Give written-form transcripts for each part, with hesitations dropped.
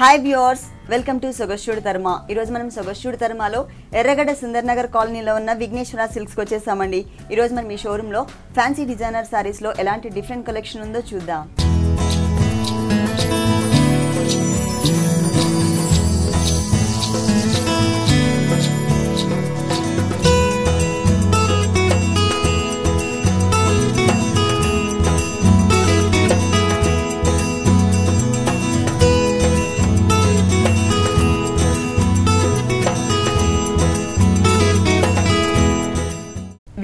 Hi viewers, welcome to Sogaschudu తర్మ. ఈరోజు మనం సొగస్చూడు తర్మలో ఎర్రగడ్డ సుందర్ నగర్ కాలనీలో ఉన్న విఘ్నేశ్వర సిల్క్స్కి వచ్చేసామండి. ఈరోజు మనం ఈ షోరూంలో ఫ్యాన్సీ డిజైనర్ శారీస్లో ఎలాంటి డిఫరెంట్ కలెక్షన్ ఉందో చూద్దాం.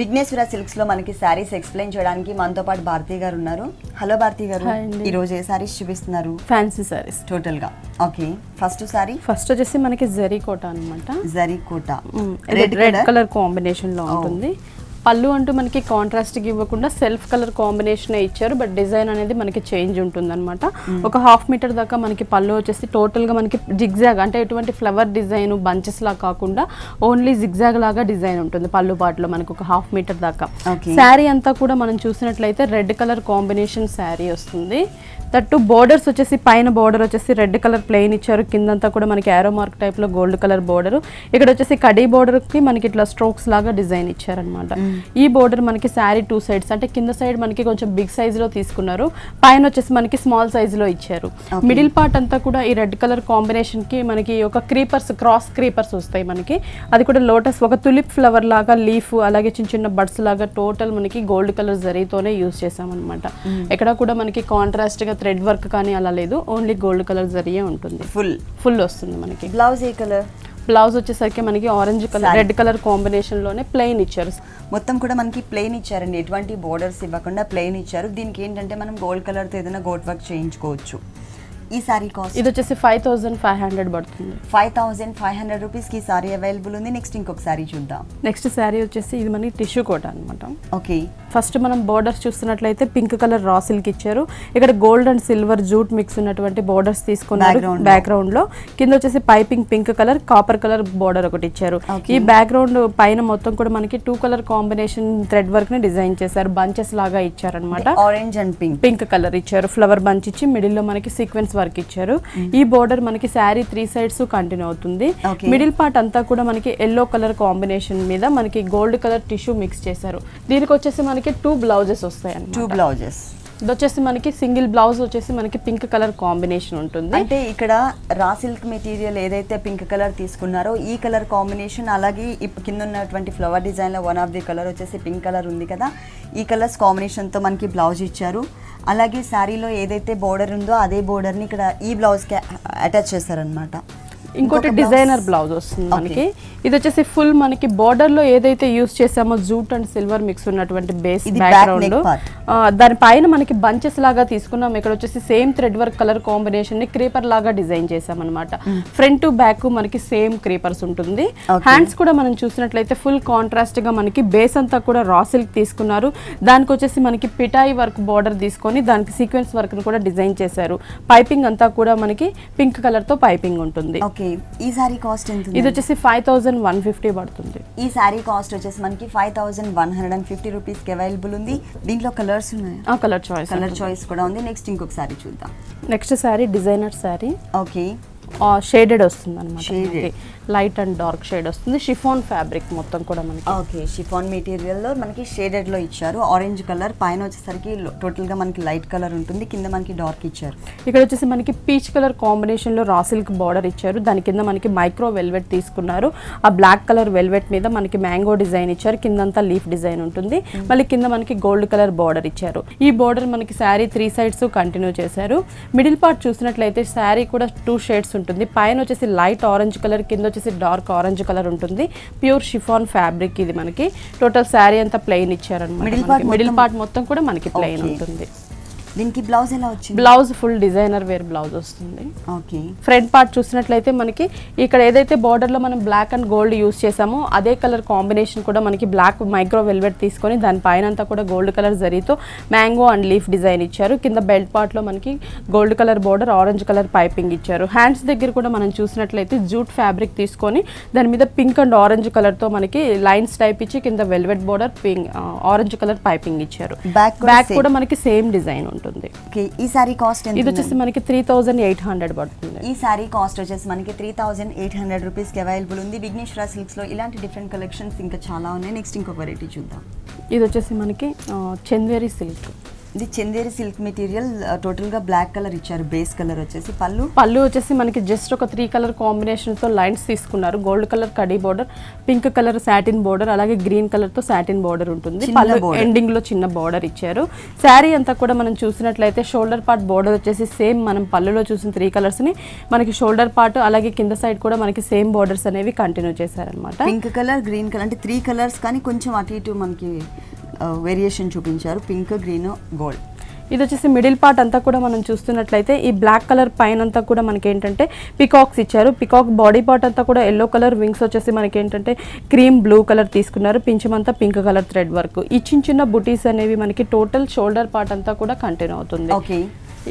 విఘ్నేశ్వర సిల్క్స్ లో మనకి సారీస్ ఎక్స్ప్లెయిన్ చేయడానికి మనతో పాటు భారతి గారు ఉన్నారు. హలో భారతి గారు, ఈ రోజు ఏ సారీస్ చూపిస్తున్నారు? ఫ్యాన్సీ సారీస్ టోటల్ గా. ఓకే, ఫస్ట్ సారీ వచ్చేసి మనకి జరీ కోట అన్నమాట. జరీ కోట రెడ్ కలర్ కాంబినేషన్ లో ఉంటుంది. పళ్ళు అంటూ మనకి కాంట్రాస్ట్ కి ఇవ్వకుండా సెల్ఫ్ కలర్ కాంబినేషన్ ఇచ్చారు. బట్ డిజైన్ అనేది మనకి చేంజ్ ఉంటుంది అనమాట. ఒక హాఫ్ మీటర్ దాకా మనకి పళ్ళు వచ్చేసి టోటల్ గా మనకి జిగ్జాగ్ అంటే ఎటువంటి ఫ్లవర్ డిజైన్ బంచెస్ లా కాకుండా ఓన్లీ జిగ్జాగ్ లాగా డిజైన్ ఉంటుంది పళ్ళు పాటలో మనకి ఒక హాఫ్ మీటర్ దాకా. శారీ అంతా కూడా మనం చూసినట్లయితే రెడ్ కలర్ కాంబినేషన్ శారీ వస్తుంది. దట్టు బోర్డర్స్ వచ్చేసి పైన బోర్డర్ వచ్చేసి రెడ్ కలర్ ప్లెయిన్ ఇచ్చారు. కిందంతా కూడా మనకి యారో మార్క్ టైప్ లో గోల్డ్ కలర్ బోర్డర్. ఇక్కడ వచ్చేసి కడీ బోర్డర్ కి మనకి ఇట్లా స్ట్రోక్స్ లాగా డిజైన్ ఇచ్చారనమాట. ఈ బోర్డర్ మనకి శారీ టూ సైడ్స్ అంటే కింద సైడ్ మనకి కొంచెం బిగ్ సైజ్ లో తీసుకున్నారు, పైన వచ్చేసి మనకి స్మాల్ సైజ్ లో ఇచ్చారు. మిడిల్ పార్ట్ అంతా కూడా ఈ రెడ్ కలర్ కాంబినేషన్ కి మనకి ఒక క్రీపర్స్ క్రాస్ క్రీపర్స్ వస్తాయి మనకి. అది కూడా లోటస్ ఒక తులిప్ ఫ్లవర్ లాగా లీఫ్ అలాగే చిన్న చిన్న బడ్స్ లాగా టోటల్ మనకి గోల్డ్ కలర్ జరీతోనే యూజ్ చేసాం అనమాట. ఎక్కడ కూడా మనకి కాంట్రాస్ట్ గా థ్రెడ్ వర్క్ కానీ అలా లేదు, ఓన్లీ గోల్డ్ కలర్ జరీయే ఉంటుంది. ఫుల్ వస్తుంది మనకి. బ్లౌజ్ ఏ కలర్? బ్లౌజ్ వచ్చేసరికి మనకి orange colour red colour combination లోనే ప్లెయిన్ ఇచ్చారు. మొత్తం కూడా మనకి ప్లెయిన్ ఇచ్చారండి, ఎటువంటి బోర్డర్స్ ఇవ్వకుండా ప్లెయిన్ ఇచ్చారు. దీనికి ఏంటంటే మనం గోల్డ్ కలర్ తో ఏదైనా గోల్డ్ వర్క్ చేయించుకోవచ్చు. ఈ సారీ కాస్ట్ ఇది వచ్చేసి 5500 పడుతుంది. 5500 రూపీస్ కి సారీ అవైలబుల్ ఉంది. నెక్స్ట్ ఇంకొక సారీ చూద్దాం. నెక్స్ట్ సారీ వచ్చేసి ఇది మనకి టిష్యూ కోట అనమాట. ఓకే, ఫస్ట్ మనం బోర్డర్స్ చూస్తున్నట్లయితే పింక్ కలర్ రా సిల్క్ ఇచ్చారు. ఇక్కడ gold and silver jute mix ఉన్నటువంటి బోర్డర్స్ తీసుకున్నారు. బ్యాక్గ్రౌండ్ లో కింద వచ్చేసి piping pink colour copper colour border ఒకటి ఇచ్చారు. ఈ బ్యాక్గ్రౌండ్ పైన మొత్తం కూడా మనకి two colour combination thread work ని డిజైన్ చేశారు. బంచెస్ లాగా ఇచ్చారనమాట. ఆరెంజ్ అండ్ పింక్ కలర్ ఇచ్చారు. ఫ్లవర్ బంచ్ ఇచ్చి మిడిల్ లో మనకి సీక్వెన్స్ వర్క్ ఇచ్చారు. ఈ బోర్డర్ మనకి శారీ త్రీ సైడ్స్ కంటిన్యూ అవుతుంది. మిడిల్ పార్ట్ అంతా కూడా మనకి ఎల్లో కలర్ కాంబినేషన్ మీద మనకి గోల్డ్ కలర్ టిష్యూ మిక్స్ చేశారు. దీనికి వచ్చేసి మనకి టూ బ్లౌజెస్ వస్తాయి. ఇది వచ్చేసి మనకి సింగిల్ బ్లౌజ్ వచ్చేసి మనకి పింక్ కలర్ కాంబినేషన్ ఉంటుంది. అంటే ఇక్కడ రా సిల్క్ మెటీరియల్ ఏదైతే పింక్ కలర్ తీసుకున్నారో ఈ కలర్ కాంబినేషన్, అలాగే కింద ఉన్నటువంటి ఫ్లవర్ డిజైన్ లో వన్ ఆఫ్ ది కలర్ వచ్చేసి పింక్ కలర్ ఉంది కదా, ఈ కలర్స్ కాంబినేషన్ తో మనకి బ్లౌజ్ ఇచ్చారు. అలాగే శారీలో ఏదైతే బోర్డర్ ఉందో అదే బోర్డర్ ని ఇక్కడ ఈ బ్లౌజ్ కి అటాచ్ చేశారనమాట. ఇంకోటి డిజైనర్ బ్లౌజ్ వస్తుంది మనకి. ఇది వచ్చేసి ఫుల్ మనకి బోర్డర్ లో ఏదైతే యూస్ చేసామో జూట్ అండ్ సిల్వర్ మిక్స్ ఉన్నటువంటి బేస్ బ్యాక్గ్రౌండ్ దాని పైన మనకి బంచెస్ లాగా తీసుకున్నాం. ఇక్కడ వచ్చేసి same thread work colour combination ని క్రీపర్ లాగా డిజైన్ చేసాం అనమాట. ఫ్రంట్ టు బ్యాక్ మనకి సేమ్ క్రీపర్స్ ఉంటుంది. హ్యాండ్స్ కూడా మనం చూసినట్లయితే ఫుల్ కాంట్రాస్ట్ గా మనకి బేస్ అంతా కూడా రా సిల్క్ తీసుకున్నారు. దానికి వచ్చేసి మనకి పిటాయి వర్క్ బోర్డర్ తీసుకొని దానికి సీక్వెన్స్ వర్క్ ని కూడా డిజైన్ చేశారు. పైపింగ్ అంతా కూడా మనకి పింక్ కలర్ తో పైపింగ్ ఉంటుంది. ఈ సారీ కాస్ట్ ఎంత? ఇది వచ్చేసి 5150 పడుతుంది. ఈ సారీ కాస్ట్ వచ్చేసి మనకి 5150 రూపీస్ కి అవైలబుల్ ఉంది. దీంట్లో కలర్స్ ఉన్నాయి, కలర్ చాయిస్ కూడా ఉంది. నెక్స్ట్ ఇంకొక సారీ చూద్దాం. Next sorry designer sorry. Okay, shaded వస్తుంది అనమాట. లైట్ అండ్ డార్క్ షేడ్ వస్తుంది. షిఫాన్ ఫ్యాబ్రిక్ మొత్తం కూడా మనకి. ఓకే, షిఫాన్ మెటీరియల్ లో మనకి షేడెడ్ లో ఇచ్చారు. ఆరెంజ్ కలర్ పైన వచ్చేసరికి టోటల్ గా మనకి లైట్ కలర్ ఉంటుంది, కింద మనకి డార్క్ ఇచ్చారు. ఇక్కడ వచ్చేసి మనకి పీచ్ కలర్ కాంబినేషన్ లో రా సిల్క్ బార్డర్ ఇచ్చారు. దాని కింద మనకి మైక్రో వెల్వెట్ తీసుకున్నారు. ఆ బ్లాక్ కలర్ వెల్వెట్ మీద మనకి మ్యాంగో డిజైన్ ఇచ్చారు. కిందంతా లీఫ్ డిజైన్ ఉంటుంది. మళ్ళీ కింద మనకి గోల్డ్ కలర్ బార్డర్ ఇచ్చారు. ఈ బార్డర్ మనకి శారీ త్రీ సైడ్స్ కంటిన్యూ చేశారు. మిడిల్ పార్ట్ చూసినట్లయితే శారీ కూడా టూ షేడ్స్ ఉంటుంది. పైన వచ్చేసి లైట్ ఆరెంజ్ కలర్, కింద వచ్చేసి డార్క్ ఆరెంజ్ కలర్ ఉంటుంది. ప్యూర్ షిఫాన్ ఫ్యాబ్రిక్ ఇది మనకి. టోటల్ శారీ అంతా ప్లెయిన్ ఇచ్చారన్నమాట. మిడిల్ పార్ట్ మొత్తం కూడా మనకి ప్లెయిన్ ఉంటుంది. దీనికి బ్లౌజ్ ఎలా వచ్చింది? Blouse full designer wear blouse వస్తుంది. ఓకే, ఫ్రంట్ పార్ట్ చూసినట్లయితే మనకి ఇక్కడ ఏదైతే బార్డర్ లో మనం బ్లాక్ అండ్ గోల్డ్ యూస్ చేసామో అదే కలర్ కాంబినేషన్ కూడా మనకి బ్లాక్ మైక్రో వెల్వెట్ తీసుకొని దాని పైన అంతా కూడా గోల్డ్ కలర్ జరీతో మ్యాంగో అండ్ లీఫ్ డిజైన్ ఇచ్చారు. కింద బెల్ట్ పార్ట్ లో మనకి gold colour border, orange colour piping ఇచ్చారు. హ్యాండ్స్ దగ్గర కూడా మనం చూసినట్లయితే జూట్ ఫ్యాబ్రిక్ తీసుకొని దాని మీద పింక్ అండ్ ఆరెంజ్ కలర్ తో మనకి లైన్స్ టైప్ ఇచ్చి కింద velvet border, orange colour piping ఇచ్చారు. బ్యాక్ కూడా మనకి సేమ్ డిజైన్ ఉంటుంది. ఉంటుంది. ఓకే, ఈ సారీ కాస్ట్ ఎంత? ఇది వచ్చేసి మనకి 3800 పడుతుంది. ఈ సారీ కాస్ట్ వచ్చేసి మనకి 3800 రూపీస్కి అవైలబుల్ ఉంది. విఘ్నేశ్వర సిల్క్స్లో ఇలాంటి డిఫరెంట్ కలెక్షన్స్ ఇంకా చాలా ఉన్నాయి. నెక్స్ట్ ఇంకొక వెరైటీ చూద్దాం. ఇది వచ్చేసి మనకి చందేరి సిల్క్. ఇది చందేరి సిల్క్ మెటీరియల్, టోటల్గా బ్లాక్ కలర్ ఇచ్చారు. బేస్ కలర్ వచ్చేసి పళ్ళు వచ్చేసి మనకి జస్ట్ ఒక 3 కలర్ కాంబినేషన్తో లైన్స్ తీసుకున్నారు. Gold colour khadi border, pink colour satin border, అలాగే గ్రీన్ కలర్తో సాటిన్ బోర్డర్ ఉంటుంది. పళ్ళు ఎండింగ్లో చిన్న బోర్డర్ ఇచ్చారు. శారీ అంతా కూడా మనం చూసినట్లయితే షోల్డర్ పార్ట్ బోర్డర్ వచ్చేసి సేమ్ మనం పళ్ళులో చూసిన 3 కలర్స్ని మనకి షోల్డర్ పార్ట్ అలాగే కింద సైడ్ కూడా మనకి సేమ్ బోర్డర్స్ అనేవి కంటిన్యూ చేశారనమాట. పింక్ కలర్, గ్రీన్ కలర్ అంటే 3 కలర్స్ కానీ కొంచెం అటు ఇటు మనకి వేరియేషన్ చూపించారు. Pink, green, gold. ఇది వచ్చేసి మిడిల్ పార్ట్ అంతా కూడా మనం చూస్తున్నట్లయితే ఈ బ్లాక్ కలర్ పైన అంతా కూడా మనకి ఏంటంటే పికాక్స్ ఇచ్చారు. పికాక్ బాడీ పార్ట్ అంతా కూడా ఎల్లో కలర్, వింగ్స్ వచ్చేసి మనకి ఏంటంటే క్రీమ్ బ్లూ కలర్ తీసుకున్నారు. పింఛమంతా పింక్ కలర్ థ్రెడ్ వర్క్. ఈ చిన్న బుటీస్ అనేవి మనకి టోటల్ షోల్డర్ పార్ట్ అంతా కూడా కంటిన్యూ అవుతుంది. ఓకే,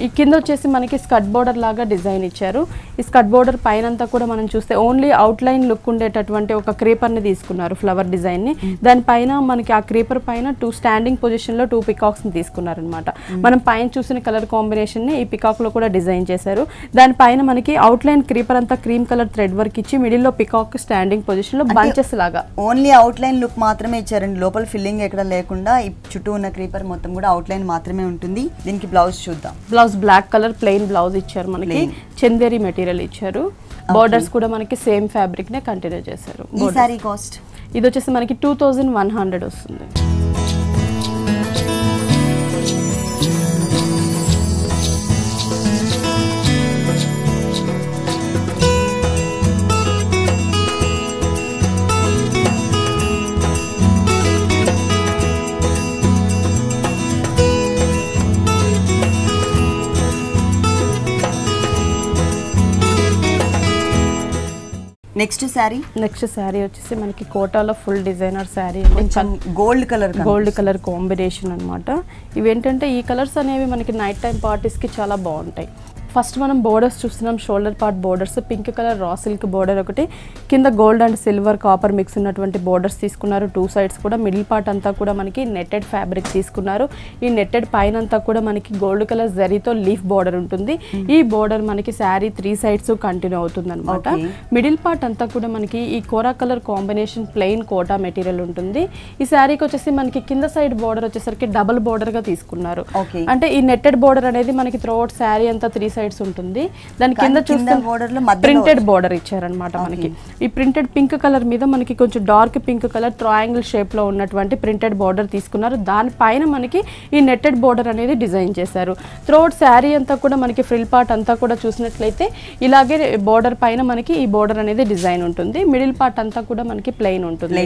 ఈ కింద వచ్చేసి మనకి స్కర్ట్ బోర్డర్ లాగా డిజైన్ ఇచ్చారు. ఈ స్కర్ట్ బోర్డర్ పైన అంతా కూడా మనం చూస్తే ఓన్లీ అవుట్ లైన్ లుక్ ఉండేటటువంటి ఒక క్రీపర్ని తీసుకున్నారు, ఫ్లవర్ డిజైన్ని. దానిపైన మనకి ఆ క్రీపర్ పైన 2 స్టాండింగ్ పొజిషన్లో 2 పికాక్స్ని తీసుకున్నారు అనమాట. మనం పైన చూసిన కలర్ కాంబినేషన్ని ఈ పికాక్లో కూడా డిజైన్ చేశారు. దానిపైన మనకి అవుట్ లైన్ క్రీపర్ అంతా క్రీమ్ కలర్ థ్రెడ్ వర్క్ ఇచ్చి మిడిల్లో పికాక్ స్టాండింగ్ పొజిషన్లో బంచెస్ లాగా ఓన్లీ అవుట్ లైన్ లుక్ మాత్రమే ఇచ్చారండి. లోపల ఫిల్లింగ్ ఎక్కడ లేకుండా ఈ చుట్టూ ఉన్న క్రీపర్ మొత్తం కూడా అవుట్ లైన్ మాత్రమే ఉంటుంది. దీనికి బ్లౌజ్ చూద్దాం. బ్లాక్ కలర్ ప్లెయిన్ బ్లౌజ్ ఇచ్చారు. మనకి చందేరి మెటీరియల్ ఇచ్చారు. బోర్డర్స్ కూడా మనకి సేమ్ ఫ్యాబ్రిక్ నే కంటిన్యూ చేశారు. ఈ సారీ కాస్ట్ ఇది వచ్చేసి మనకి 2100 వస్తుంది. నెక్స్ట్ శారీ వచ్చేసి మనకి కోటాలో full designer sari, gold colour combination అనమాట. ఇవేంటంటే ఈ కలర్స్ అనేవి మనకి నైట్ టైం పార్టీస్కి చాలా బాగుంటాయి. ఫస్ట్ మనం బోర్డర్స్ చూస్తున్నాం. Shoulder part borders pink colour raw silk border ఒకటి, కింద gold and silver copper mix ఉన్నటువంటి బోర్డర్స్ తీసుకున్నారు. 2 సైడ్స్ కూడా మిడిల్ పార్ట్ అంతా కూడా మనకి నెట్టెడ్ ఫ్యాబ్రిక్ తీసుకున్నారు. ఈ నెట్టెడ్ పైన అంతా కూడా మనకి గోల్డ్ కలర్ జరీతో లీఫ్ బోర్డర్ ఉంటుంది. ఈ బోర్డర్ మనకి శారీ 3 సైడ్స్ కంటిన్యూ అవుతుంది అనమాట. మిడిల్ పార్ట్ అంతా కూడా మనకి ఈ kora colour combination plain kota material ఉంటుంది. ఈ శారీకి వచ్చేసి మనకి కింద సైడ్ బోర్డర్ వచ్చేసరికి డబుల్ బోర్డర్ గా తీసుకున్నారు. అంటే ఈ నెట్టెడ్ బోర్డర్ అనేది మనకి త్రూఅవుట్ శారీ అంతా 3 సైడ్స్ ఉంటుంది. దాని కింద చూస్తే ప్రింటెడ్ బోర్డర్ ఇచ్చారనమాట. మనకి ఈ ప్రింటెడ్ పింక్ కలర్ మీద మనకి కొంచెం dark pink colour triangle shape లో ఉన్నటువంటి ప్రింటెడ్ బోర్డర్ తీసుకున్నారు. దానిపైన మనకి ఈ నెట్టెడ్ బోర్డర్ అనేది డిజైన్ చేశారు. త్రూఅవుట్ శారీ అంతా కూడా మనకి ఫ్రిల్ పార్ట్ అంతా కూడా చూసినట్లయితే ఇలాగే బోర్డర్ పైన మనకి ఈ బోర్డర్ అనేది డిజైన్ ఉంటుంది. మిడిల్ పార్ట్ అంతా కూడా మనకి ప్లెయిన్ ఉంటుంది.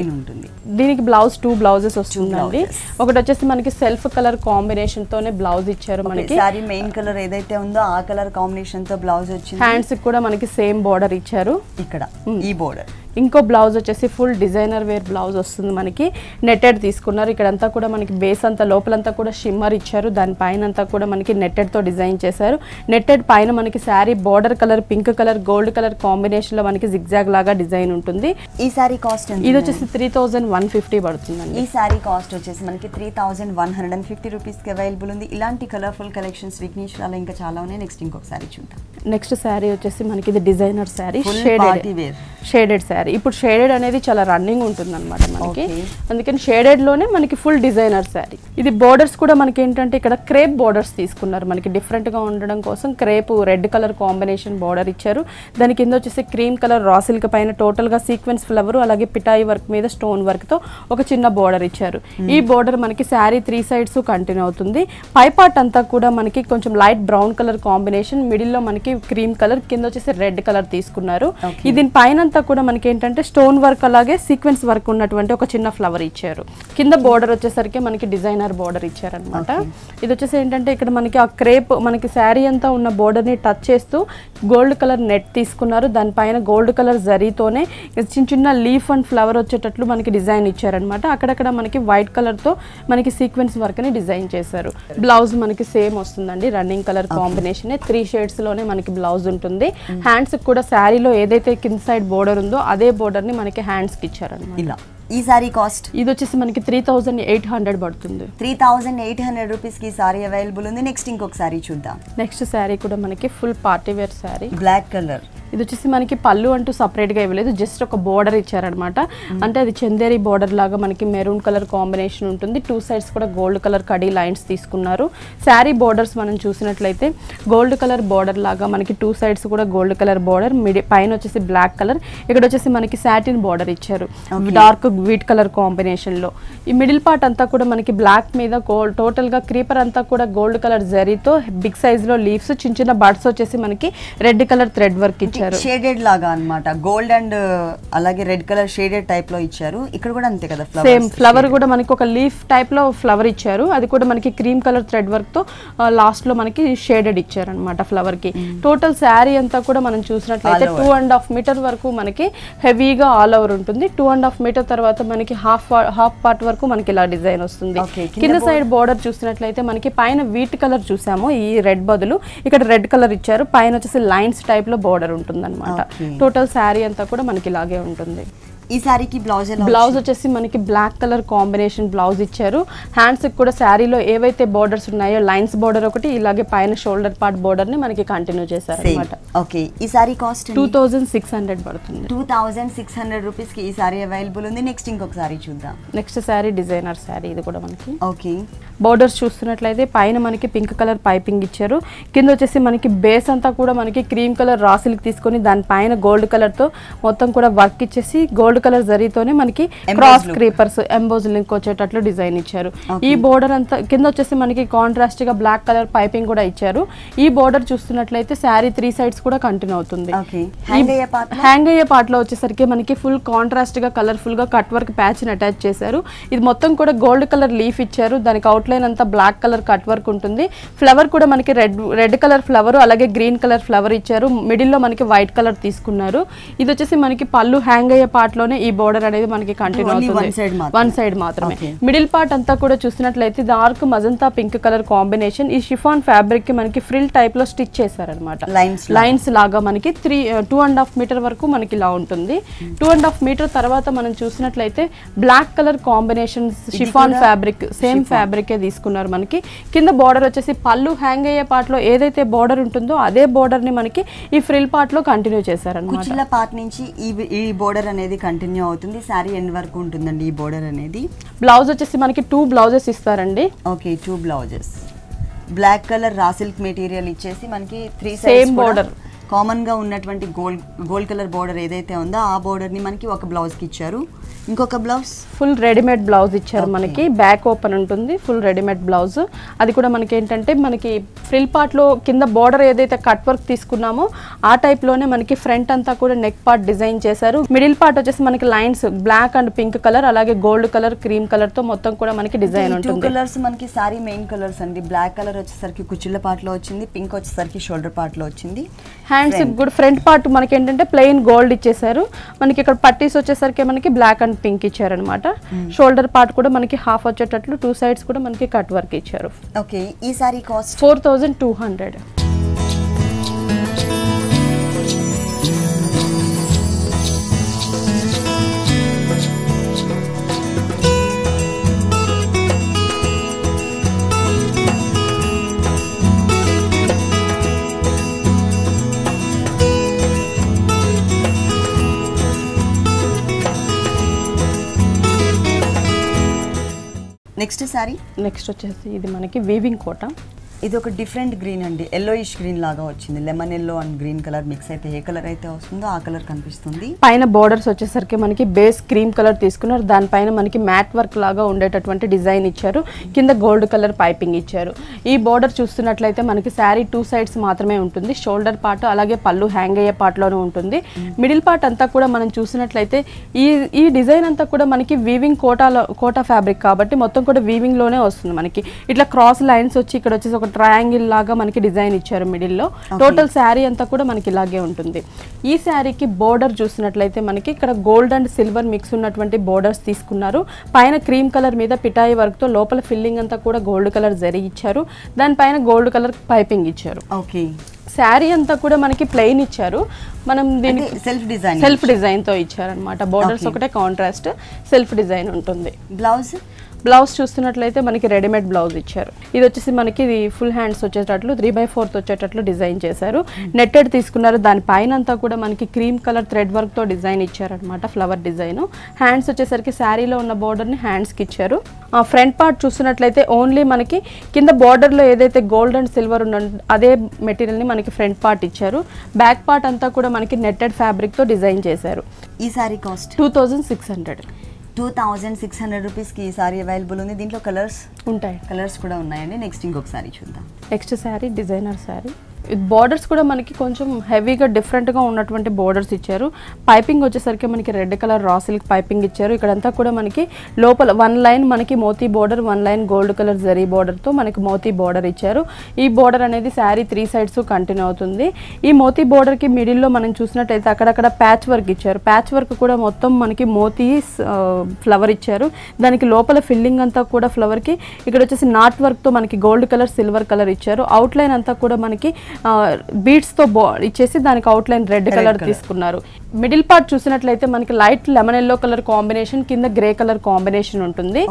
దీనికి బ్లౌజ్ 2 బ్లౌజెస్ వస్తుందండి. ఒకటి వచ్చేసి మనకి సెల్ఫ్ కలర్ కాంబినేషన్ తోనే బ్లౌజ్ ఇచ్చారు. మనకి సారీ మెయిన్ కలర్ ఏదైతే ఉందో ఆ కలర్ కాంబినేషన్ తో బ్లౌజ్ వచ్చింది. హ్యాండ్స్ కూడా మనకి సేమ్ బోర్డర్ ఇచ్చారు. ఇక్కడ ఈ బోర్డర్ ఇంకో బ్లౌజ్ వచ్చేసి ఫుల్ డిజైనర్ వేర్ బ్లౌజ్ వస్తుంది. మనకి నెట్టెడ్ తీసుకున్నారు. ఇక్కడంతా కూడా మనకి బేస్ అంతా లోపలంతా కూడా షిమ్మర్ ఇచ్చారు. దానిపైన అంతా కూడా మనకి నెట్టెడ్ తో డిజైన్ చేశారు. నెట్టెడ్ పైన మనకి sari border colour pink colour gold colour combination లో మనకి జిగ్జాగ్ లాగా డిజైన్ ఉంటుంది. ఈ సారీ కాస్ట్ ఇది వచ్చేసి 3150 పడుతుందండి. ఈ సారీ కాస్ట్ వచ్చేసి మనకి 3150 రూపీస్ కి అవైలబుల్ ఉంది. ఇలాంటి కలర్ఫుల్ కలెక్షన్స్ విఘ్నేశ్వరాలో ఇంకా చాలా ఉన్నాయి. నెక్స్ట్ ఇంకొక సారీ చూద్దాం. నెక్స్ట్ శారీ వచ్చేసి మనకి ఇది డిజైనర్ శారీ, షేడెడ్ శారీ. ఇప్పుడు షేడెడ్ అనేది చాలా రన్నింగ్ ఉంటుంది అనమాట మనకి. అందుకని షేడెడ్ లోనే మనకి ఫుల్ డిజైనర్ శారీ. ఇది బోర్డర్స్ కూడా మనకి ఏంటంటే ఇక్కడ క్రేప్ బోర్డర్స్ తీసుకున్నారు. మనకి డిఫరెంట్ గా ఉండడం కోసం crepe red colour combination border ఇచ్చారు. దాని కింద వచ్చేసి క్రీమ్ కలర్ రా సిల్క్ పైన టోటల్ గా సీక్వెన్స్ ఫ్లవర్ అలాగే పిటాయి వర్క్ మీద స్టోన్ వర్క్ తో ఒక చిన్న బోర్డర్ ఇచ్చారు. ఈ బోర్డర్ మనకి శారీ 3 సైడ్స్ కంటిన్యూ అవుతుంది. పై పార్ట్ అంతా కూడా మనకి కొంచెం light brown colour combination, middle లో మనకి క్రీమ్ కలర్, కింద వచ్చేసి రెడ్ కలర్ తీసుకున్నారు. దీని పైన అంతా కూడా మనకి ఏంటంటే స్టోన్ వర్క్ అలాగే సీక్వెన్స్ వర్క్ ఉన్నటువంటి ఒక చిన్న ఫ్లవర్ ఇచ్చారు. కింద బోర్డర్ వచ్చేసరికి మనకి డిజైనర్ బోర్డర్ ఇచ్చారనమాట. ఇది వచ్చేసి ఏంటంటే ఇక్కడ మనకి ఆ క్రేప్ మనకి శారీ అంతా ఉన్న బోర్డర్ ని టచ్ చేస్తూ గోల్డ్ కలర్ నెట్ తీసుకున్నారు. దానిపైన గోల్డ్ కలర్ జరీతోనే చిన్న చిన్న లీఫ్ అండ్ ఫ్లవర్ వచ్చేటట్లు మనకి డిజైన్ ఇచ్చారనమాట. అక్కడక్కడ మనకి వైట్ కలర్ తో మనకి సీక్వెన్స్ వర్క్ ని డిజైన్ చేశారు. బ్లౌజ్ మనకి సేమ్ వస్తుందండి, రన్నింగ్ కలర్ కాంబినేషన్ 3 షేడ్స్ లోనే మనకి బ్లౌజ్ ఉంటుంది. హ్యాండ్స్ కూడా శారీలో ఏదైతే కింద సైడ్ బోర్డర్ ఉందో అదే బోర్డర్ ని మనకి హ్యాండ్స్ కి ఇచ్చారన్నమాట. ఈ సారీ కాస్ట్ ఇది వచ్చేసి మనకి 3800 పడుతుంది. 3800 రూపీస్ కి సారీ అవైలబుల్ ఉంది. నెక్స్ట్ ఇంకొక సారీ చూద్దాం. నెక్స్ట్ శారీ కూడా మనకి full party wear sari, black colour. ఇది వచ్చేసి మనకి పళ్ళు అంటూ సపరేట్గా ఇవ్వలేదు, జస్ట్ ఒక బోర్డర్ ఇచ్చారనమాట. అంటే అది చందేరి బోర్డర్ లాగా మనకి మెరూన్ కలర్ కాంబినేషన్ ఉంటుంది. 2 సైడ్స్ కూడా గోల్డ్ కలర్ కడీ లైన్స్ తీసుకున్నారు. శారీ బోర్డర్స్ మనం చూసినట్లయితే గోల్డ్ కలర్ బోర్డర్ లాగా మనకి 2 సైడ్స్ కూడా గోల్డ్ కలర్ బోర్డర్, పైన వచ్చేసి బ్లాక్ కలర్, ఇక్కడ వచ్చేసి మనకి సాటిన్ బోర్డర్ ఇచ్చారు డార్క్ వీట్ కలర్ కాంబినేషన్ లో. ఈ మిడిల్ పార్ట్ అంతా కూడా మనకి బ్లాక్ మీద గోల్డ్, టోటల్ గా క్రీపర్ అంతా కూడా గోల్డ్ కలర్ జరీతో బిగ్ సైజ్ లో లీవ్స్, చిన్న చిన్న బర్డ్స్ వచ్చేసి మనకి రెడ్ కలర్ థ్రెడ్ వర్క్ ఇచ్చారు. షేడెడ్ లాగా అన్నమాట, గోల్డ్ అండ్ అలాగే రెడ్ కలర్ షేడెడ్ టైప్ లో ఇచ్చారు. ఇక్కడ కూడా అంతే కదా, సేమ్ ఫ్లవర్ కూడా మనకి ఒక లీఫ్ టైప్ లో ఫ్లవర్ ఇచ్చారు. అది కూడా మనకి క్రీమ్ కలర్ థ్రెడ్ వర్క్ తో లాస్ట్ లో మనకి షేడెడ్ ఇచ్చారు అనమాట ఫ్లవర్ కి. టోటల్ శారీ అంతా కూడా మనం చూసినట్లయితే 2.5 మీటర్ వరకు మనకి హెవీగా ఆల్ ఓవర్ ఉంటుంది. 2.5 మీటర్ తర్వాత మనకి హాఫ్ పార్ట్ వరకు మనకి ఇలా డిజైన్ వస్తుంది. కింద సైడ్ బోర్డర్ చూసినట్లయితే మనకి పైన వీట్ కలర్ చూసాము, ఈ రెడ్ బదులు ఇక్కడ రెడ్ కలర్ ఇచ్చారు. పైన వచ్చేసి లైన్స్ టైప్ లో బోర్డర్ ఉంటుంది అన్నమాట. టోటల్ శారీ అంతా కూడా మనకి ఇలాగే ఉంటుంది. ఈ సారీకి బ్లౌజ్ వచ్చేసి మనకి బ్లాక్ కలర్ కాంబినేషన్ బ్లౌజ్ ఇచ్చారు. హ్యాండ్స్ కూడా శారీలో ఏవైతే బోర్డర్స్ ఉన్నాయో లైన్స్ బోర్డర్ ఒకటి, ఇలాగే పైన షోల్డర్ పార్ట్ బోర్డర్ ని మనకి కంటిన్యూ చేశారు అన్నమాట. ఓకే, ఈ సారీ కాస్ట్ 2600 పడుతుంది. 2600 రూపీస్ కి ఈ సారీ అవైలబుల్ ఉంది. నెక్స్ట్ ఇంకొక సారీ చూద్దాం. నెక్స్ట్ సారీ డిజైనర్ సారీ, ఇది కూడా మనకి ఓకే. బోర్డర్స్ చూస్తున్నట్లయితే పైన మనకి పింక్ కలర్ పైపింగ్ ఇచ్చారు. కింద వచ్చేసి మనకి బేస్ అంతా కూడా మనకి క్రీమ్ కలర్ రా సిల్క్ తీసుకొని దాని పైన గోల్డ్ కలర్ తో మొత్తం కూడా వర్క్ ఇచ్చేసి గోల్డ్ కలర్ జరీతోనే మనకి క్రాస్ క్రీపర్స్ ఎంబోజ్ లింక్ వచ్చేటట్లు డిజైన్ ఇచ్చారు. ఈ బోర్డర్ అంతా కింద వచ్చేసి మనకి కాంట్రాస్ట్ గా బ్లాక్ కలర్ పైపింగ్ కూడా ఇచ్చారు. ఈ బోర్డర్ చూస్తున్నట్లయితే శారీ 3 సైడ్స్ కూడా కంటిన్యూ అవుతుంది. హ్యాంగ్ అయ్యే పార్ట్ లో వచ్చేసరికి మనకి ఫుల్ కాంట్రాస్ట్ గా కలర్ఫుల్ గా కట్ వర్క్ ప్యాచ్ ని అటాచ్ చేశారు. ఇది మొత్తం కూడా గోల్డ్ కలర్ లీఫ్ ఇచ్చారు. దానికి అవుట్లైన్ అంతా బ్లాక్ కలర్ కట్ వర్క్ ఉంటుంది. ఫ్లవర్ కూడా మనకి రెడ్ కలర్ ఫ్లవర్ అలాగే గ్రీన్ కలర్ ఫ్లవర్ ఇచ్చారు. మిడిల్ లో మనకి వైట్ కలర్ తీసుకున్నారు. ఇది వచ్చేసి మనకి పళ్ళు హ్యాంగ్ అయ్యే పార్ట్ లోనే ఈ బోర్డర్ అనేది మనకి కంటిన్యూ అవుతుంది, వన్ సైడ్ మాత్రమే. మిడిల్ పార్ట్ అంతా కూడా చూసినట్లయితే dark magenta pink colour combination. ఈ షిఫాన్ ఫ్యాబ్రిక్ కి మనకి ఫ్రిల్ టైప్ లో స్టిచ్ చేశారనమాట. లైన్స్ లాగా మనకి 2.5 మీటర్ వరకు మనకి ఇలా ఉంటుంది. 2.5 మీటర్ తర్వాత మనం చూసినట్లయితే black colour combination chiffon fabric, same fabric తీసుకున్నారు. మనకి కింద బోర్డర్ వచ్చేసి పళ్ళు హ్యాంగ్ అయ్యే పార్ట్ లో ఏదైతే బోర్డర్ ఉంటుందో అదే బోర్డర్ ని మనకి ఈ ఫ్రిల్ పార్ట్ లో కంటిన్యూ చేశారన్నమాట. కుచ్చిళ్ళ పార్ట్ నుంచి ఈ బోర్డర్ అనేది కంటిన్యూ అవుతుంది. సారీ ఎండ్ వరకు ఉంటుందండి ఈ బోర్డర్ అనేది. బ్లౌజ్ వచ్చేసి మనకి 2 బ్లౌజెస్ ఇస్తారండి. Okay, 2 blouses. Black colour raw silk material ఇచ్చేసి మనకి 3 సేమ్ బోర్డర్ కామన్ గా ఉన్నటువంటి గోల్డ్ కలర్ బోర్డర్ ఏదైతే ఉందో ఆ బోర్డర్ ని మనకి ఒక బ్లౌజ్ కి ఇచ్చారు. ఇంకొక బ్లౌజ్ ఫుల్ రెడీమేడ్ బ్లౌజ్ ఇచ్చారు. మనకి బ్యాక్ ఓపెన్ ఉంటుంది, ఫుల్ రెడీమేడ్ బ్లౌజ్. అది కూడా మనకి ఏంటంటే మనకి ఫ్రిల్ పార్ట్ లో కింద బోర్డర్ ఏదైతే కట్ వర్క్ తీసుకున్నామో ఆ టైప్ లోనే మనకి ఫ్రంట్ అంతా కూడా నెక్ పార్ట్ డిజైన్ చేశారు. మిడిల్ పార్ట్ వచ్చేసి మనకి lines black and pink colour అలాగే గోల్డ్ కలర్ క్రీమ్ కలర్ తో మొత్తం కూడా మనకి డిజైన్ ఉంటుంది. 2 కలర్స్ మనకి సారీ మెయిన్ కలర్స్ అండి. బ్లాక్ కలర్ వచ్చేసరికి కుచ్చిళ్ళ పార్ట్ లో వచ్చింది, పింక్ వచ్చేసరికి షోల్డర్ పార్ట్ లో వచ్చింది. హ్యాండ్స్ కూడా ఫ్రంట్ పార్ట్ మనకి ఏంటంటే ప్లెయిన్ గోల్డ్ ఇచ్చేసారు. మనకి ఇక్కడ పట్టీస్ వచ్చేసరికి మనకి బ్లాక్ అండ్ పింక్ ఇచ్చారనమాట. షోల్డర్ పార్ట్ కూడా మనకి హాఫ్ వచ్చేటట్లు 2 సైడ్స్ కూడా మనకి కట్ వర్క్ ఇచ్చారు. ఓకే, ఈ సారీ కాస్ట్ 4200. నెక్స్ట్ వచ్చేసి ఇది మనకి వీవింగ్ కోట. ఇది ఒక డిఫరెంట్ గ్రీన్ అండి, ఎల్లోయిష్ గ్రీన్ లాగా వచ్చింది. Lemon yellow and green colour mix అయితే ఏ కలర్ అయితే వస్తుందో ఆ కలర్ కనిపిస్తుంది. పైన బోర్డర్స్ వచ్చేసరికి మనకి బేస్ క్రీమ్ కలర్ తీసుకున్నారు. దానిపైన మనకి మ్యాట్ వర్క్ లాగా ఉండేటటువంటి డిజైన్ ఇచ్చారు. కింద గోల్డ్ కలర్ పైపింగ్ ఇచ్చారు. ఈ బోర్డర్ చూస్తున్నట్లయితే మనకి శారీ 2 సైడ్స్ మాత్రమే ఉంటుంది. షోల్డర్ పార్ట్ అలాగే పళ్ళు హ్యాంగ్ అయ్యే పార్ట్ లోనే ఉంటుంది. మిడిల్ పార్ట్ అంతా కూడా మనం చూసినట్లయితే ఈ డిజైన్ అంతా కూడా మనకి వీవింగ్ కోటా ఫ్యాబ్రిక్ కాబట్టి మొత్తం కూడా వీవింగ్ లోనే వస్తుంది. మనకి ఇట్లా క్రాస్ లైన్స్ వచ్చి ఇక్కడ వచ్చేసి ఒక ట్రయాంగిల్ లాగా మనకి డిజైన్ ఇచ్చారు మిడిల్ లో. టోటల్ శారీ అంతా కూడా మనకి ఇలాగే ఉంటుంది. ఈ శారీకి బోర్డర్ చూసినట్లయితే మనకి ఇక్కడ గోల్డ్ అండ్ సిల్వర్ మిక్స్ ఉన్నటువంటి బోర్డర్స్ తీసుకున్నారు. పైన క్రీమ్ కలర్ మీద పిటాయి వర్క్ తో లోపల ఫిల్లింగ్ అంతా కూడా గోల్డ్ కలర్ జరీ ఇచ్చారు. దానిపైన గోల్డ్ కలర్ పైపింగ్ ఇచ్చారు. ఓకే, శారీ అంతా కూడా మనకి ప్లెయిన్ ఇచ్చారు. మనం దీనికి సెల్ఫ్ డిజైన్ తో ఇచ్చారనమాట. బోర్డర్స్ ఒకటే కాంట్రాస్ట్, సెల్ఫ్ డిజైన్ ఉంటుంది. బ్లౌజ్ చూస్తున్నట్లయితే మనకి రెడీమేడ్ బ్లౌజ్ ఇచ్చారు. ఇది వచ్చేసి మనకి ఫుల్ హ్యాండ్స్ వచ్చేటట్లు 3/4 వచ్చేటట్లు డిజైన్ చేశారు. నెట్టెడ్ తీసుకున్నారు. దాని పైన అంతా కూడా మనకి క్రీమ్ కలర్ థ్రెడ్ వర్క్ తో డిజైన్ ఇచ్చారనమాట, ఫ్లవర్ డిజైన్. హ్యాండ్స్ వచ్చేసరికి శారీలో ఉన్న బోర్డర్ ని హ్యాండ్స్ కి ఇచ్చారు. ఫ్రంట్ పార్ట్ చూస్తున్నట్లయితే ఓన్లీ మనకి కింద బోర్డర్ లో ఏదైతే గోల్డ్ అండ్ సిల్వర్ ఉన్న అదే మెటీరియల్ ని మనకి ఫ్రంట్ పార్ట్ ఇచ్చారు. బ్యాక్ పార్ట్ అంతా కూడా మనకి నెట్టెడ్ ఫ్యాబ్రిక్ తో డిజైన్ చేశారు. ఈ సారీ కాస్ట్ 2600. 2600 రూపీస్కి ఈ సారీ అవైలబుల్ ఉంది. దీంట్లో కలర్స్ కూడా ఉన్నాయండి. నెక్స్ట్ ఇంకొక సారీ చూద్దాం. Next sorry designer sorry. Borders కూడా మనకి కొంచెం హెవీగా డిఫరెంట్గా ఉన్నటువంటి బోర్డర్స్ ఇచ్చారు. పైపింగ్ వచ్చేసరికి మనకి red colour raw silk piping ఇచ్చారు. ఇక్కడంతా కూడా మనకి లోపల 1 లైన్ మనకి మోతీ border, 1 line gold colour zari బోర్డర్తో మనకి మోతీ బోర్డర్ ఇచ్చారు. ఈ బోర్డర్ అనేది శారీ 3 సైడ్స్ కంటిన్యూ అవుతుంది. ఈ మోతీ బోర్డర్కి మిడిల్లో మనం చూసినట్టయితే అక్కడక్కడ ప్యాచ్ వర్క్ ఇచ్చారు. ప్యాచ్ వర్క్ కూడా మొత్తం మనకి మోతీ ఫ్లవర్ ఇచ్చారు. దానికి లోపల ఫిల్లింగ్ అంతా కూడా ఫ్లవర్కి ఇక్కడ వచ్చేసి నాట్ వర్క్తో మనకి గోల్డ్ కలర్, సిల్వర్ కలర్ ఇచ్చారు. అవుట్లైన్ అంతా కూడా మనకి బీడ్స్ తో ఇచ్చేసి దానికి అవుట్లైన్ రెడ్ కలర్ తీసుకున్నారు. మిడిల్ పార్ట్ చూసినట్లయితే మనకి light lemon yellow colour combination, కింద గ్రే కలర్ కాంబినేషన్ ఉంటుంది.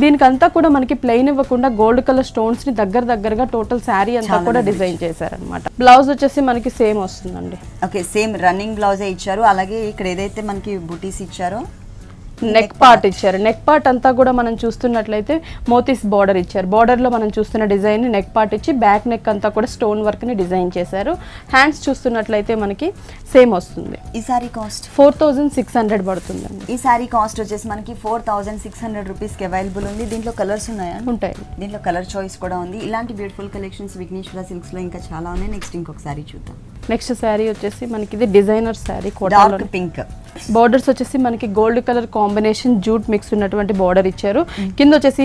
దీనికంతా కూడా మనకి ప్లెయిన్ ఇవ్వకుండా గోల్డ్ కలర్ స్టోన్స్ ని దగ్గరగా టోటల్ శారీ అంతా కూడా డిజైన్ చేశారనమాట. బ్లౌజ్ వచ్చేసి మనకి సేమ్ వస్తుందండి. ఓకే, సేమ్ రన్నింగ్ బ్లౌజే ఇచ్చారు. అలాగే ఇక్కడ ఏదైతే మనకి బుటీస్ ఇచ్చారో నెక్ పార్ట్ ఇచ్చారు. నెక్ పార్ట్ అంతా కూడా మనం చూస్తున్నట్లయితే మోతీస్ బార్డర్ ఇచ్చారు. బార్డర్ లో మనం చూస్తున్న డిజైన్ నెక్ పార్ట్ ఇచ్చి బ్యాక్ నెక్ అంతా కూడా స్టోన్ వర్క్ ని డిజైన్ చేశారు. హ్యాండ్స్ చూస్తున్నట్లయితే మనకి సేమ్ వస్తుంది. ఈ సారీ కాస్ట్ 4600 పడుతుందండి. ఈ సారీ కాస్ట్ వచ్చేసి మనకి 4600 రూపీస్కి అవైలబుల్ ఉంది. దీంట్లో కలర్స్ ఉన్నాయా? ఉంటాయి. దీంట్లో కలర్ చాయిస్ కూడా ఉంది. ఇలాంటి బ్యూటిఫుల్ కలెక్షన్స్ విఘ్నేశ్వర సిల్క్స్ లో ఇంకా చాలా ఉన్నాయి. నెక్స్ట్ ఇంకొక సారీ చూద్దాం. నెక్స్ట్ శారీ వచ్చేసి మనకి ఇది designer sari, dark pink. Borders వచ్చేసి మనకి gold colour combination jute mix ఉన్నటువంటి బోర్డర్ ఇచ్చారు. కింద వచ్చేసి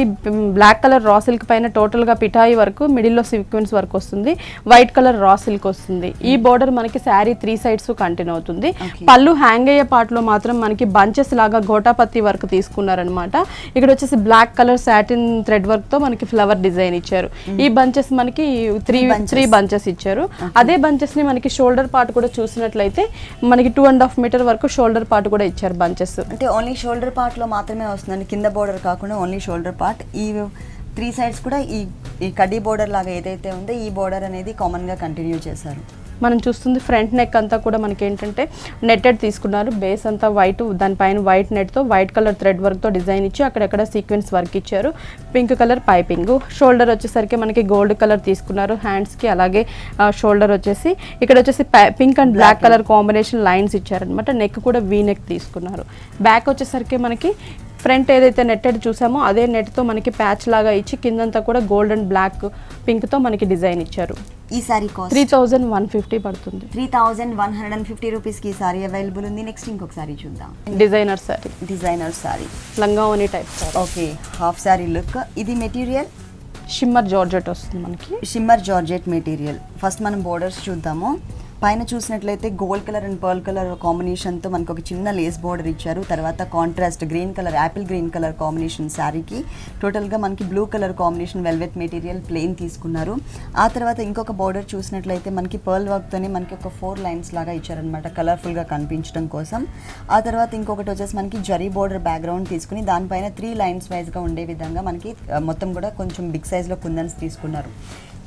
బ్లాక్ కలర్ రా సిల్క్ పైన టోటల్ గా పిఠాయి వరకు, మిడిల్ లో సీక్వెన్స్ వర్క్ వస్తుంది. వైట్ కలర్ రా సిల్క్ వస్తుంది. ఈ బోర్డర్ మనకి శారీ 3 సైడ్స్ కంటిన్యూ అవుతుంది. పళ్ళు హ్యాంగ్ అయ్యే పార్ట్ లో మాత్రం మనకి బంచెస్ లాగా గోటాపత్తి వర్క్ తీసుకున్నారనమాట. ఇక్కడ వచ్చేసి black colour satin thread work తో మనకి ఫ్లవర్ డిజైన్ ఇచ్చారు. ఈ బంచెస్ మనకి 3 బంచెస్ ఇచ్చారు. అదే బంచెస్ ని మనకి షోల్డర్ పార్ట్ కూడా చూసినట్లయితే మనకి 2.5 మీటర్ వరకు షోల్డర్ పార్ట్ కూడా ఇచ్చారు బంచెస్. అంటే ఓన్లీ షోల్డర్ పార్ట్ లో మాత్రమే వస్తుందండి, కింద బోర్డర్ కాకుండా ఓన్లీ షోల్డర్ పార్ట్. ఈ 3 సైడ్స్ కూడా ఈ కడ్డీ బోర్డర్ లాగా ఏదైతే ఉందో ఈ బోర్డర్ అనేది కామన్ గా కంటిన్యూ చేశారు. మనం చూస్తుంది ఫ్రంట్ నెక్ అంతా కూడా మనకి ఏంటంటే నెట్టెడ్ తీసుకున్నారు. బేస్ అంతా వైట్, దానిపైన వైట్ నెట్ తో వైట్ కలర్ థ్రెడ్ వర్క్ తో డిజైన్ ఇచ్చి అక్కడక్కడ సీక్వెన్స్ వర్క్ ఇచ్చారు. Pink colour piping. షోల్డర్ వచ్చేసరికి మనకి గోల్డ్ కలర్ తీసుకున్నారు హ్యాండ్స్ కి. అలాగే షోల్డర్ వచ్చేసి ఇక్కడ వచ్చేసి pink and black colour combination lines ఇచ్చారనమాట. నెక్ కూడా వీ నెక్ తీసుకున్నారు. బ్యాక్ వచ్చేసరికి మనకి ఫ్రంట్ ఏదైతే నెట్టెడ్ చూసామో అదే నెట్ తో మనకి ప్యాచ్ లాగా ఇచ్చి కిందంతా కూడా గోల్డ్ అండ్ బ్లాక్ పింక్ తో మనకి డిజైన్ ఇచ్చారు. ఈ సారీ కాస్ట్ 3150 పడుతుంది. 3150 రూపీస్కి ఈ సారీ అవైలబుల్ ఉంది. నెక్స్ట్ ఇంకొక సారీ చూద్దాం. డిజైనర్ సారీ లంగావోని type sari. Okay, half sari look. ఇది మెటీరియల్ షిమ్మర్ జార్జెట్ వస్తుంది మనకి. Shimmer georgette material. ఫస్ట్ మనం బోర్డర్స్ చూద్దాము. పైన చూసినట్లయితే gold colour and pearl colour కాంబినేషన్తో మనకు ఒక చిన్న లేస్ బోర్డర్ ఇచ్చారు. తర్వాత contrast green colour, apple green colour combination శారీకి టోటల్గా మనకి blue colour combination velvet material plain తీసుకున్నారు. ఆ తర్వాత ఇంకొక బోర్డర్ చూసినట్లయితే మనకి పర్ల్ వర్క్తోనే మనకి ఒక 4 లైన్స్ లాగా ఇచ్చారనమాట, కలర్ఫుల్గా కనిపించడం కోసం. ఆ తర్వాత ఇంకొకటి వచ్చేసి మనకి జరీ బోర్డర్ బ్యాక్గ్రౌండ్ తీసుకుని దానిపైన 3 లైన్స్ వైజ్గా ఉండే విధంగా మనకి మొత్తం కూడా కొంచెం బిగ్ సైజ్లో కుందన్స్ తీసుకున్నారు.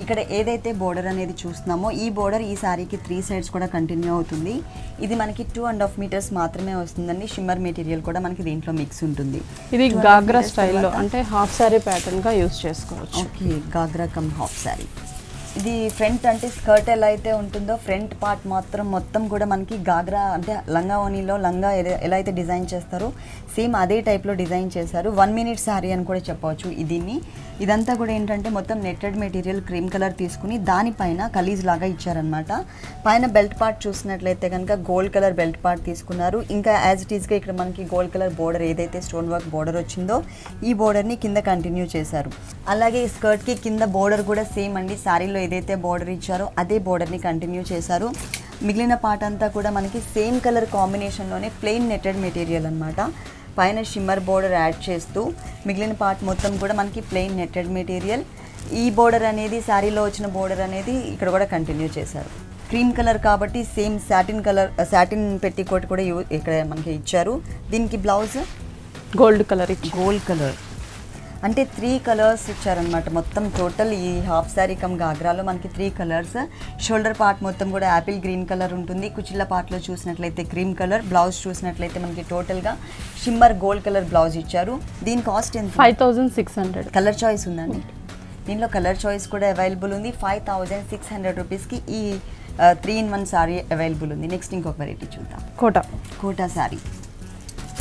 ఇక్కడ ఏదైతే బోర్డర్ అనేది చూస్తున్నామో ఈ బోర్డర్ ఈ సారీకి 3 సైడ్స్ కూడా కంటిన్యూ అవుతుంది. ఇది మనకి 2.5 మీటర్స్ మాత్రమే వస్తుందండి. షిమ్మర్ మెటీరియల్ కూడా మనకి దీంట్లో మిక్స్ ఉంటుంది. ఇది గాగ్రా స్టైల్లో అంటే హాఫ్ సారీ ప్యాటర్న్ గా యూజ్ చేసుకోవచ్చు. Okay, ghagra cum half sari. ఇది ఫ్రంట్ అంటే స్కర్ట్ ఎలా అయితే ఉంటుందో ఫ్రంట్ పార్ట్ మాత్రం మొత్తం కూడా మనకి గాగ్రా అంటే లంగా ఓనీలో లంగా ఎలా అయితే డిజైన్ చేస్తారో సేమ్ అదే టైప్లో డిజైన్ చేశారు. 1 మినిట్ శారీ అని కూడా చెప్పవచ్చు. దీన్ని ఇదంతా కూడా ఏంటంటే మొత్తం నెట్టెడ్ మెటీరియల్ క్రీమ్ కలర్ తీసుకుని దానిపైన కలీజ్ లాగా ఇచ్చారనమాట. పైన బెల్ట్ పార్ట్ చూసినట్లయితే కనుక గోల్డ్ కలర్ బెల్ట్ పార్ట్ తీసుకున్నారు. ఇంకా యాజ్ ఇట్ ఈస్గా ఇక్కడ మనకి గోల్డ్ కలర్ బోర్డర్ ఏదైతే స్టోన్ వర్క్ బోర్డర్ వచ్చిందో ఈ బోర్డర్ని కింద కంటిన్యూ చేశారు. అలాగే స్కర్ట్కి కింద బోర్డర్ కూడా సేమ్ అండి, శారీలో ఏదైతే బోర్డర్ ఇచ్చారో అదే బోర్డర్ని కంటిన్యూ చేశారు. మిగిలిన పార్ట్ అంతా కూడా మనకి సేమ్ కలర్ కాంబినేషన్లోనే ప్లెయిన్ నెట్టెడ్ మెటీరియల్ అనమాట. పైన షిమ్మర్ బోర్డర్ యాడ్ చేస్తూ మిగిలిన పార్ట్ మొత్తం కూడా మనకి ప్లెయిన్ నెట్టెడ్ మెటీరియల్. ఈ బోర్డర్ అనేది శారీలో వచ్చిన బోర్డర్ అనేది ఇక్కడ కూడా కంటిన్యూ చేశారు. క్రీమ్ కలర్ కాబట్టి సేమ్ సాటిన్ పెట్టికోట్ కూడా ఇక్కడ మనకి ఇచ్చారు. దీనికి blouse gold colour gold colour అంటే 3 కలర్స్ ఇచ్చారనమాట. మొత్తం టోటల్ ఈ హాఫ్ శారీ కమ్ గాగ్రాలో మనకి 3 కలర్స్. షోల్డర్ పార్ట్ మొత్తం కూడా యాపిల్ గ్రీన్ కలర్ ఉంటుంది. కుచిళ్ళ పార్ట్లో చూసినట్లయితే క్రీమ్ కలర్, బ్లౌజ్ చూసినట్లయితే మనకి టోటల్గా షిమ్మర్ గోల్డ్ కలర్ బ్లౌజ్ ఇచ్చారు. దీని కాస్ట్ ఎంత? 5600. కలర్ చాయిస్ ఉందండి దీనిలో, కలర్ చాయిస్ కూడా అవైలబుల్ ఉంది. 5600 రూపీస్కి ఈ 3-in-1 సారీ అవైలబుల్ ఉంది. నెక్స్ట్ ఇంకొక వెరైటీ చూద్దాం. కోటా సారీ.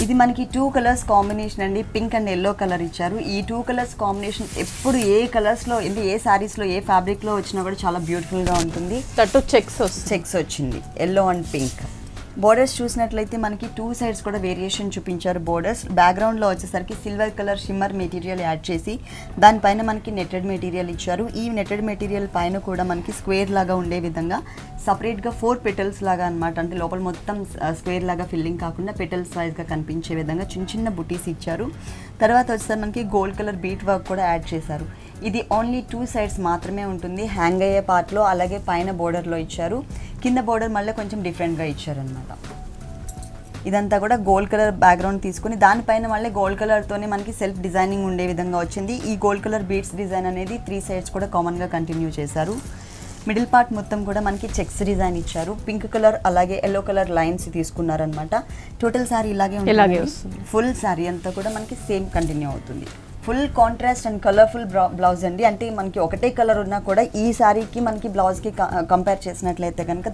ఇది మనకి 2 కలర్స్ కాంబినేషన్ అండి. పింక్ అండ్ ఎల్లో కలర్ ఇచ్చారు. ఈ 2 కలర్స్ కాంబినేషన్ ఎప్పుడు ఏ కలర్స్లో అంటే ఏ శారీస్లో ఏ ఫ్యాబ్రిక్లో వచ్చినా కూడా చాలా బ్యూటిఫుల్గా ఉంటుంది. చెక్స్ వచ్చింది ఎల్లో అండ్ పింక్. బోర్డర్స్ చూసినట్లయితే మనకి 2 సైడ్స్ కూడా వేరియేషన్ చూపించారు. బోర్డర్స్ బ్యాక్గ్రౌండ్లో వచ్చేసరికి silver colour shimmer material add చేసి దానిపైన మనకి నెట్టెడ్ మెటీరియల్ ఇచ్చారు. ఈ నెట్టెడ్ మెటీరియల్ పైన కూడా మనకి స్క్వేర్ లాగా ఉండే విధంగా సపరేట్గా 4 పెటల్స్ లాగా అనమాట. అంటే లోపల మొత్తం స్క్వేర్ లాగా ఫిల్లింగ్ కాకుండా పెటల్స్ వైజ్గా కనిపించే విధంగా చిన్న చిన్న బుటీస్ ఇచ్చారు. తర్వాత వచ్చేసరికి మనకి గోల్డ్ కలర్ బీట్ వర్క్ కూడా యాడ్ చేశారు. ఇది ఓన్లీ 2 సైడ్స్ మాత్రమే ఉంటుంది. హ్యాంగ్ అయ్యే పార్ట్లో అలాగే పైన బోర్డర్లో ఇచ్చారు. కింద బోర్డర్ మళ్ళీ కొంచెం డిఫరెంట్గా ఇచ్చారనమాట. ఇదంతా కూడా గోల్డ్ కలర్ బ్యాక్గ్రౌండ్ తీసుకుని దానిపైన మళ్ళీ గోల్డ్ కలర్తోనే మనకి సెల్ఫ్ డిజైనింగ్ ఉండే విధంగా వచ్చింది. ఈ గోల్డ్ కలర్ బీడ్స్ డిజైన్ అనేది 3 సైడ్స్ కూడా కామన్గా కంటిన్యూ చేశారు. మిడిల్ పార్ట్ మొత్తం కూడా మనకి చెక్స్ డిజైన్ ఇచ్చారు. పింక్ కలర్ అలాగే ఎల్లో కలర్ లైన్స్ తీసుకున్నారనమాట. టోటల్ సారీ ఇలాగే ఉంటుంది. ఫుల్ సారీ అంతా కూడా మనకి సేమ్ కంటిన్యూ అవుతుంది. Full contrast and colourful blouse అండి. అంటే మనకి ఒకటే కలర్ ఉన్నా కూడా ఈ శారీకి మనకి బ్లౌజ్కి కంపేర్ చేసినట్లయితే కనుక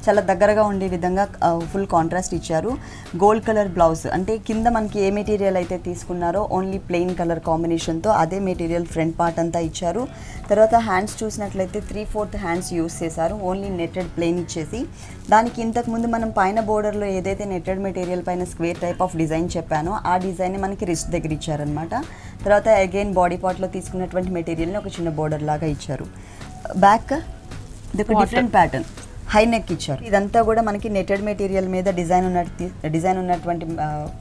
చాలా దగ్గరగా ఉండే విధంగా ఫుల్ కాంట్రాస్ట్ ఇచ్చారు. గోల్డ్ కలర్ బ్లౌజ్ అంటే కింద మనకి ఏ మెటీరియల్ అయితే తీసుకున్నారో ఓన్లీ ప్లెయిన్ కలర్ కాంబినేషన్తో అదే మెటీరియల్ ఫ్రంట్ పార్ట్ అంతా ఇచ్చారు. తర్వాత హ్యాండ్స్ చూసినట్లయితే 3/4 హ్యాండ్స్ యూస్ చేశారు. ఓన్లీ నెట్టెడ్ ప్లెయిన్ ఇచ్చేసి దానికి ఇంతకుముందు మనం పైన బోర్డర్లో ఏదైతే నెట్టెడ్ మెటీరియల్ పైన స్క్వేర్ టైప్ ఆఫ్ డిజైన్ చెప్పానో ఆ డిజైన్ మనకి రిస్ట్ దగ్గర ఇచ్చారనమాట. తర్వాత అగైన్ బాడీ పార్ట్లో తీసుకున్నటువంటి మెటీరియల్ని ఒక చిన్న బోర్డర్ లాగా ఇచ్చారు. బ్యాక్ ఇది ఒక డిఫరెంట్ ప్యాటర్న్ హై నెక్ ఇచ్చారు. ఇదంతా కూడా మనకి నెట్టెడ్ మెటీరియల్ మీద డిజైన్ ఉన్నటువంటి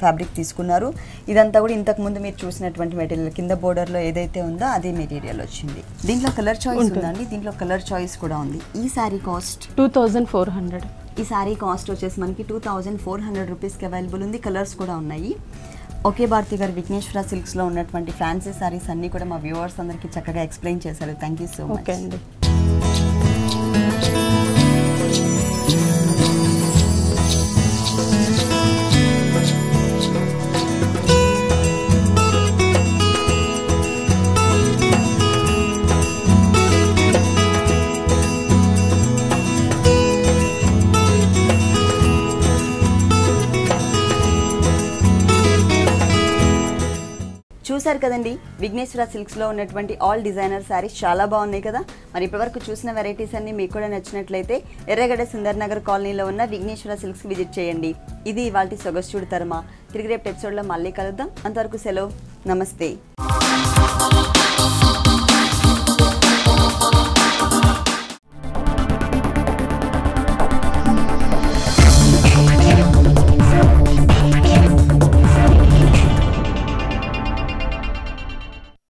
ఫ్యాబ్రిక్ తీసుకున్నారు. ఇదంతా కూడా ఇంతకుముందు మీరు చూసినటువంటి మెటీరియల్ కింద బోర్డర్లో ఏదైతే ఉందో అదే మెటీరియల్ వచ్చింది. దీంట్లో కలర్ చాయిస్ ఉందండి. దీంట్లో కలర్ చాయిస్ కూడా ఉంది. ఈ శారీ కాస్ట్ 2400. ఈ శారీ కాస్ట్ వచ్చేసి మనకి 2400 రూపీస్కి అవైలబుల్ ఉంది. కలర్స్ కూడా ఉన్నాయి. ఓకే భారతి గారు, విఘ్నేశ్వర సిల్క్స్లో ఉన్నటువంటి ఫ్యాన్సీ శారీస్ అన్నీ కూడా మా వ్యూవర్స్ అందరికీ చక్కగా ఎక్స్ప్లెయిన్ చేశారు. థ్యాంక్ యూ సో మచ్ అండి. చూసారు కదండి, విఘ్నేశ్వర సిల్క్స్లో ఉన్నటువంటి ఆల్ డిజైనర్ శారీస్ చాలా బాగున్నాయి కదా. మరి ఇప్పటివరకు చూసిన వెరైటీస్ అన్ని మీకు కూడా నచ్చినట్లయితే ఎర్రగడ్డ సుందర్ నగర్ కాలనీలో ఉన్న విఘ్నేశ్వర సిల్క్స్కి విజిట్ చేయండి. ఇది ఇవాల్టి సొగసు చూడు తరమా. తిరిగి రేపు ఎపిసోడ్లో మళ్ళీ కలుద్దాం. అంతవరకు సెలవు, నమస్తే.